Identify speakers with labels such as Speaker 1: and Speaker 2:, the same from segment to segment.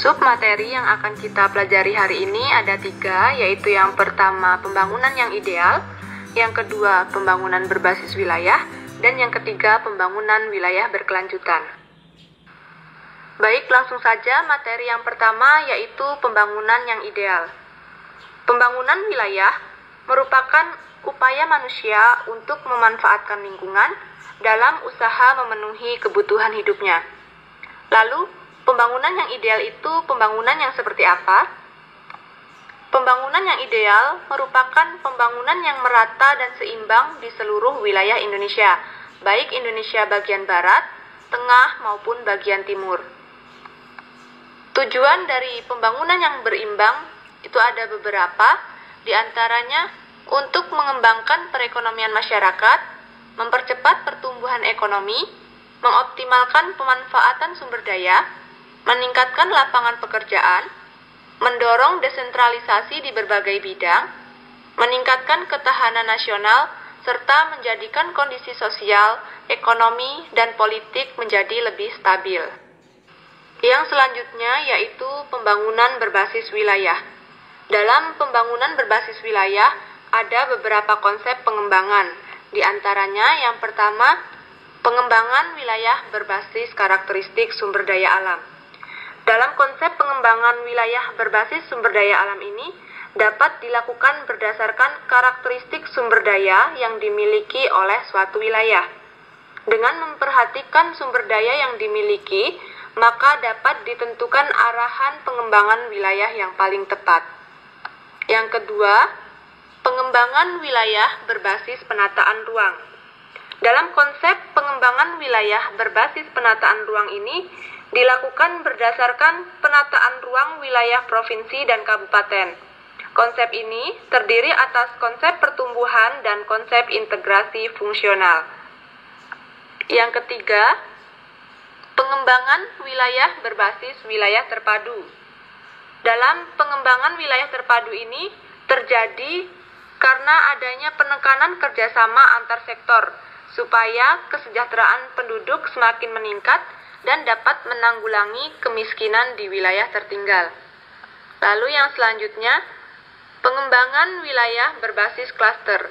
Speaker 1: Submateri yang akan kita pelajari hari ini ada 3, yaitu yang pertama pembangunan yang ideal, yang kedua pembangunan berbasis wilayah, dan yang ketiga pembangunan wilayah berkelanjutan. Baik, langsung saja materi yang pertama yaitu pembangunan yang ideal. Pembangunan wilayah merupakan upaya manusia untuk memanfaatkan lingkungan dalam usaha memenuhi kebutuhan hidupnya. Lalu, pembangunan yang ideal itu pembangunan yang seperti apa? Pembangunan yang ideal merupakan pembangunan yang merata dan seimbang di seluruh wilayah Indonesia, baik Indonesia bagian barat, tengah, maupun bagian timur. Tujuan dari pembangunan yang berimbang itu ada beberapa, di antaranya untuk mengembangkan perekonomian masyarakat, mempercepat pertumbuhan ekonomi, mengoptimalkan pemanfaatan sumber daya, meningkatkan lapangan pekerjaan, mendorong desentralisasi di berbagai bidang, meningkatkan ketahanan nasional, serta menjadikan kondisi sosial, ekonomi, dan politik menjadi lebih stabil. Yang selanjutnya yaitu pembangunan berbasis wilayah. Dalam pembangunan berbasis wilayah ada beberapa konsep pengembangan, di antaranya yang pertama, pengembangan wilayah berbasis karakteristik sumber daya alam. Dalam konsep pengembangan wilayah berbasis sumber daya alam ini dapat dilakukan berdasarkan karakteristik sumber daya yang dimiliki oleh suatu wilayah. Dengan memperhatikan sumber daya yang dimiliki, maka dapat ditentukan arahan pengembangan wilayah yang paling tepat. Yang kedua, pengembangan wilayah berbasis penataan ruang. Dalam konsep pengembangan wilayah berbasis penataan ruang ini dilakukan berdasarkan penataan ruang wilayah provinsi dan kabupaten. Konsep ini terdiri atas konsep pertumbuhan dan konsep integrasi fungsional. Yang ketiga, pengembangan wilayah berbasis wilayah terpadu. Dalam pengembangan wilayah terpadu ini terjadi karena adanya penekanan kerjasama antar sektor, supaya kesejahteraan penduduk semakin meningkat dan dapat menanggulangi kemiskinan di wilayah tertinggal. Lalu yang selanjutnya, pengembangan wilayah berbasis klaster.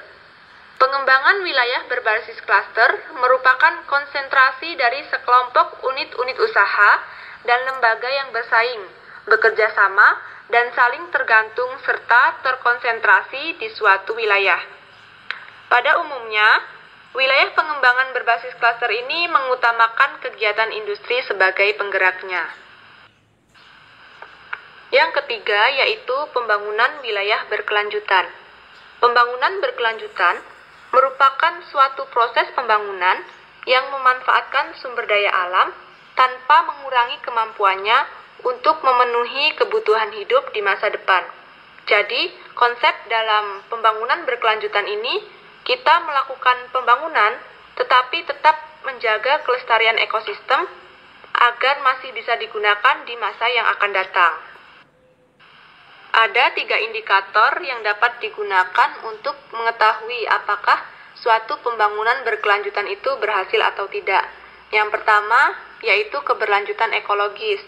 Speaker 1: Pengembangan wilayah berbasis klaster merupakan konsentrasi dari sekelompok unit-unit usaha dan lembaga yang bersaing, bekerja sama, dan saling tergantung serta terkonsentrasi di suatu wilayah. Pada umumnya, wilayah pengembangan berbasis klaster ini mengutamakan kegiatan industri sebagai penggeraknya. Yang ketiga yaitu pembangunan wilayah berkelanjutan. Pembangunan berkelanjutan merupakan suatu proses pembangunan yang memanfaatkan sumber daya alam tanpa mengurangi kemampuannya untuk memenuhi kebutuhan hidup di masa depan. Jadi, konsep dalam pembangunan berkelanjutan ini kita melakukan pembangunan, tetapi tetap menjaga kelestarian ekosistem agar masih bisa digunakan di masa yang akan datang. Ada 3 indikator yang dapat digunakan untuk mengetahui apakah suatu pembangunan berkelanjutan itu berhasil atau tidak. Yang pertama, yaitu keberlanjutan ekologis.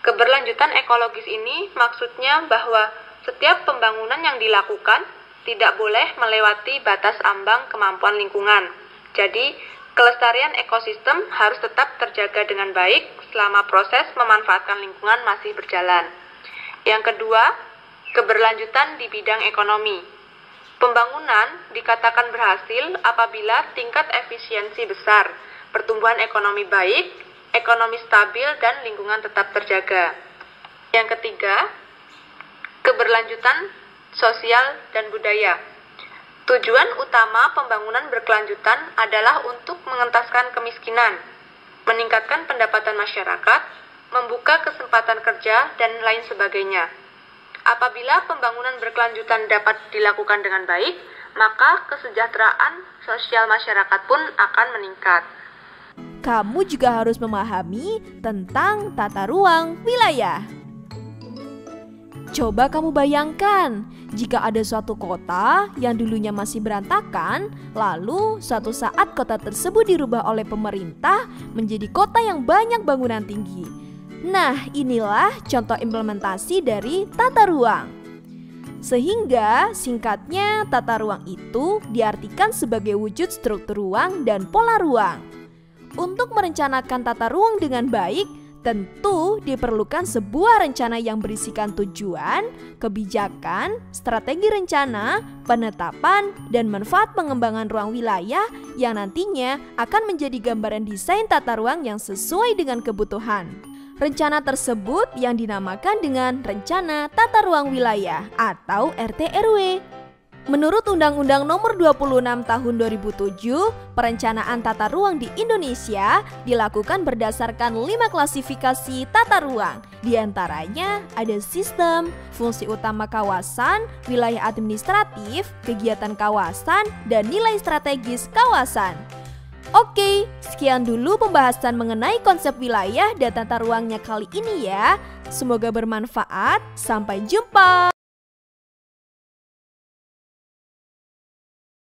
Speaker 1: Keberlanjutan ekologis ini maksudnya bahwa setiap pembangunan yang dilakukan tidak boleh melewati batas ambang kemampuan lingkungan. Jadi, kelestarian ekosistem harus tetap terjaga dengan baik selama proses memanfaatkan lingkungan masih berjalan. Yang kedua, keberlanjutan di bidang ekonomi. Pembangunan dikatakan berhasil apabila tingkat efisiensi besar, pertumbuhan ekonomi baik, ekonomi stabil, dan lingkungan tetap terjaga. Yang ketiga, keberlanjutan sosial dan budaya. Tujuan utama pembangunan berkelanjutan adalah untuk mengentaskan kemiskinan, meningkatkan pendapatan masyarakat, membuka kesempatan kerja, dan lain sebagainya. Apabila pembangunan berkelanjutan dapat dilakukan dengan baik, maka kesejahteraan sosial masyarakat pun akan meningkat.
Speaker 2: Kamu juga harus memahami tentang tata ruang wilayah. Coba kamu bayangkan, jika ada suatu kota yang dulunya masih berantakan, lalu suatu saat kota tersebut dirubah oleh pemerintah menjadi kota yang banyak bangunan tinggi. Nah, inilah contoh implementasi dari tata ruang. Sehingga singkatnya tata ruang itu diartikan sebagai wujud struktur ruang dan pola ruang. Untuk merencanakan tata ruang dengan baik, tentu diperlukan sebuah rencana yang berisikan tujuan, kebijakan, strategi rencana, penetapan, dan manfaat pengembangan ruang wilayah yang nantinya akan menjadi gambaran desain tata ruang yang sesuai dengan kebutuhan. Rencana tersebut yang dinamakan dengan Rencana Tata Ruang Wilayah atau RT/RW. Menurut Undang-Undang Nomor 26 Tahun 2007, perencanaan tata ruang di Indonesia dilakukan berdasarkan 5 klasifikasi tata ruang. Di antaranya ada sistem, fungsi utama kawasan, wilayah administratif, kegiatan kawasan, dan nilai strategis kawasan. Oke, sekian dulu pembahasan mengenai konsep wilayah dan tata ruangnya kali ini ya. Semoga bermanfaat. Sampai jumpa.